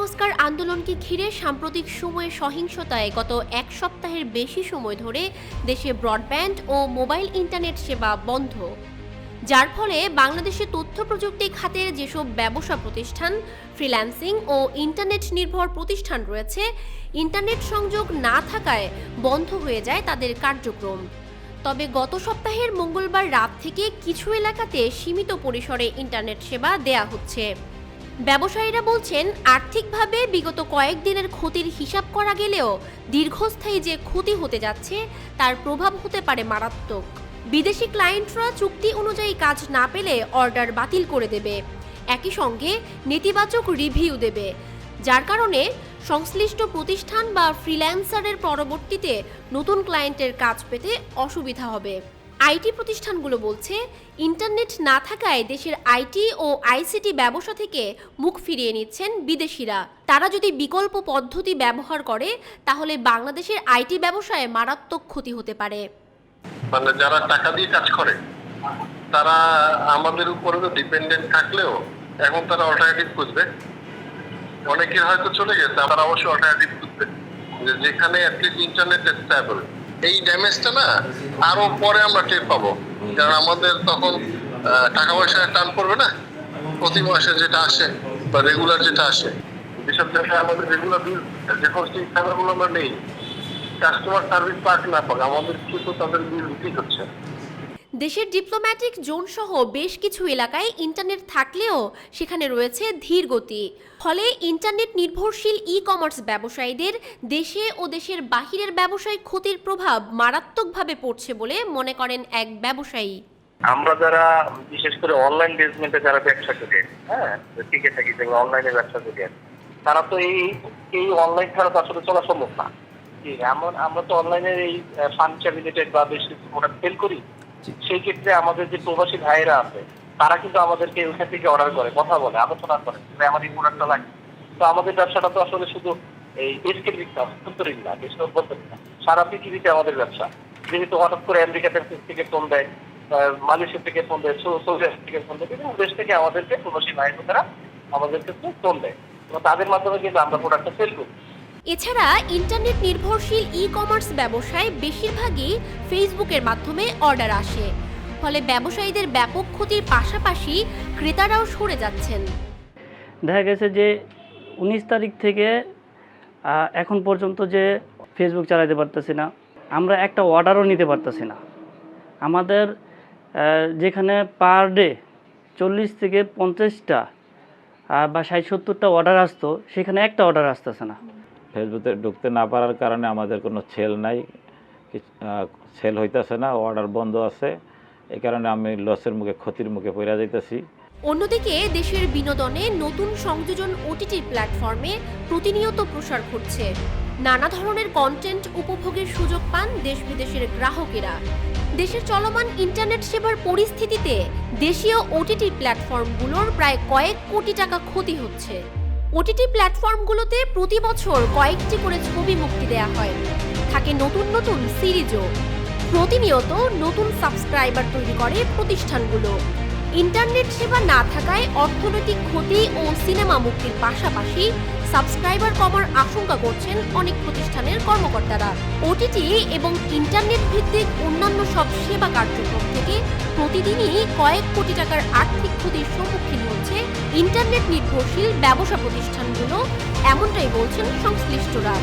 সংস্কার আন্দোলনকে ঘিরে সাম্প্রতিক সময়ে সহিংসতায় গত এক সপ্তাহের বেশি সময় ধরে দেশে ব্রডব্যান্ড ও মোবাইল ইন্টারনেট সেবা বন্ধ, যার ফলে বাংলাদেশে তথ্য প্রযুক্তি খাতের যেসব ব্যবসা প্রতিষ্ঠান, ফ্রিল্যান্সিং ও ইন্টারনেট নির্ভর প্রতিষ্ঠান রয়েছে, ইন্টারনেট সংযোগ না থাকায় বন্ধ হয়ে যায় তাদের কার্যক্রম। তবে গত সপ্তাহের মঙ্গলবার রাত থেকে কিছু এলাকাতে সীমিত পরিসরে ইন্টারনেট সেবা দেয়া হচ্ছে। ব্যবসায়ীরা বলছেন, আর্থিকভাবে বিগত কয়েকদিনের ক্ষতির হিসাব করা গেলেও দীর্ঘস্থায়ী যে ক্ষতি হতে যাচ্ছে তার প্রভাব হতে পারে মারাত্মক। বিদেশি ক্লায়েন্টরা চুক্তি অনুযায়ী কাজ না পেলে অর্ডার বাতিল করে দেবে, একই সঙ্গে নেতিবাচক রিভিউ দেবে, যার কারণে সংশ্লিষ্ট প্রতিষ্ঠান বা ফ্রিল্যান্সারের পরবর্তীতে নতুন ক্লায়েন্টের কাজ পেতে অসুবিধা হবে। আইটি প্রতিষ্ঠানগুলো বলছে, ইন্টারনেট না থাকায় দেশের আইটি ও আইসিটি ব্যবসা থেকে মুখ ফিরিয়ে নিচ্ছেন বিদেশিরা। তারা যদি বিকল্প পদ্ধতি ব্যবহার করে তাহলে বাংলাদেশের আইটি ব্যবসায় মারাত্মক ক্ষতি হতে পারে। মানে যারা টাকা দিয়ে কাজ করে তারা আমাদের উপরে ডিপেন্ডেন্ট থাকলেও এখন তারা অল্টারনেটিভ খুঁজবে। অনেকের হয়তো চলে গেছে, তারা অবশ্যই অল্টারনেটিভ খুঁজবে যেখানে অ্যাটলিস্ট ইন্টারনেট স্টেবল। এই ড্যামেজটা না আরো পরে আমরা টের পাবো, কারণ আমাদের তখন টাকা পয়সা টান পড়বে না। প্রতি মাসে যেটা আসে বা রেগুলার যেটা আসে, যেসব জায়গায় আমাদের রেগুলার বিল যে হোস্টিং সার্ভারগুলো আমরা নেই, কাস্টমার সার্ভিস পাক না পাক আমাদের কিন্তু তাদের বিল দিতেই হচ্ছে। দেশের ডিপ্লোম্যাটিক জোন সহ বেশ কিছু এলাকায় ইন্টারনেট থাকলেও সেখানে রয়েছে ধীর গতি। ফলে ইন্টারনেট নির্ভরশীল ই কমার্স ব্যবসায়ীদের দেশে ও দেশের বাহিরের ব্যবসায় ক্ষতির প্রভাব মারাত্মকভাবে পড়ছে বলে মনে করেন এক ব্যবসায়ী। আমরা যারা বিশেষ করে অনলাইন বেসমেন্টে যারা ব্যবসা করি, টিকে থাকি, যেগুলো অনলাইনে ব্যবসা করি, তারা তো এই অনলাইন ছাড়া তো আসলে চলা সম্ভব না। এমন আমরা তো অনলাইনের এই ফার্নিচার রিলেটেড বা বেশ কিছু প্রোডাক্ট সেল করি। সেই ক্ষেত্রে আমাদের যে প্রবাসী ভাইয়েরা আছে তারা কিন্তু আমাদেরকে ওখান থেকে অর্ডার করে, কথা বলে, আলোচনা করে যে আমার এই প্রোডাক্টটা লাগে। তো আমাদের ব্যবসাটা তো আসলে শুধু এই দেশকে অভ্যন্তরীণ না, দেশের অভ্যন্তরীণ না, সারা পৃথিবীতে আমাদের ব্যবসা। যেহেতু হঠাৎ করে আমেরিকা থেকে ফোন দেয়, মালয়েশিয়া থেকে ফোন দেয়, সৌদি আরব থেকে ফোন দেয়, বিভিন্ন দেশ থেকে আমাদেরকে প্রবাসী ভাইয়েরা তারা আমাদেরকে ফোন দেয়, তাদের মাধ্যমে কিন্তু আমরা প্রোডাক্টটা সেল করি। এছাড়া ইন্টারনেট নির্ভরশীল ই কমার্স ব্যবসায় বেশিরভাগই ফেসবুকের মাধ্যমে অর্ডার আসে, ফলে ব্যবসায়ীদের ব্যাপক ক্ষতির পাশাপাশি ক্রেতারাও সরে যাচ্ছেন। দেখা গেছে যে 19 তারিখ থেকে এখন পর্যন্ত যে ফেসবুক চালাতে পারতেছি না, আমরা একটা অর্ডারও নিতে পারতেছি না। আমাদের যেখানে পার ডে 40 থেকে 50টা বা 60-70টা অর্ডার আসতো, সেখানে একটা অর্ডার আসতেছে না। ফেসবুকে ঢুকতে না পারার কারণে আমাদের কোনো সেল নাই, সেল হইতেছে না, অর্ডার বন্ধ আছে। এই কারণে আমি লসের মুখে, ক্ষতির মুখে পড়ে যাইতেছি। অন্যদিকে দেশের বিনোদনে নতুন সংযোজন ওটিটি প্ল্যাটফর্মে প্রতিনিয়ত প্রসার ঘটছে। নানা ধরনের কন্টেন্ট উপভোগের সুযোগ পান দেশ বিদেশের গ্রাহকেরা। দেশের চলমান ইন্টারনেট সেবার পরিস্থিতিতে দেশীয় ওটিটি প্ল্যাটফর্মগুলোর প্রায় কয়েক কোটি টাকা ক্ষতি হচ্ছে। ওটিটি প্ল্যাটফর্মগুলোতে প্রতি বছর কয়েকটি করে ছবি মুক্তি দেয়া হয়, থাকে নতুন নতুন সিরিজও। প্রতিনিয়ত নতুন সাবস্ক্রাইবার তৈরি করে প্রতিষ্ঠানগুলো। ইন্টারনেট সেবা না থাকায় অর্থনৈতিক ক্ষতি ও সিনেমা মুক্তির পাশাপাশি সাবস্ক্রাইবার কমার আশঙ্কা করছেন অনেক প্রতিষ্ঠানের কর্মকর্তারা। ওটিটি এবং ইন্টারনেট ভিত্তিক অন্যান্য সব সেবা কার্যক্রম থেকে প্রতিদিনই কয়েক কোটি টাকার আর্থিক ক্ষতির সম্মুখীন হচ্ছে ইন্টারনেট নির্ভরশীল ব্যবসা প্রতিষ্ঠানগুলো, এমনটাই বলছেন সংশ্লিষ্টরা।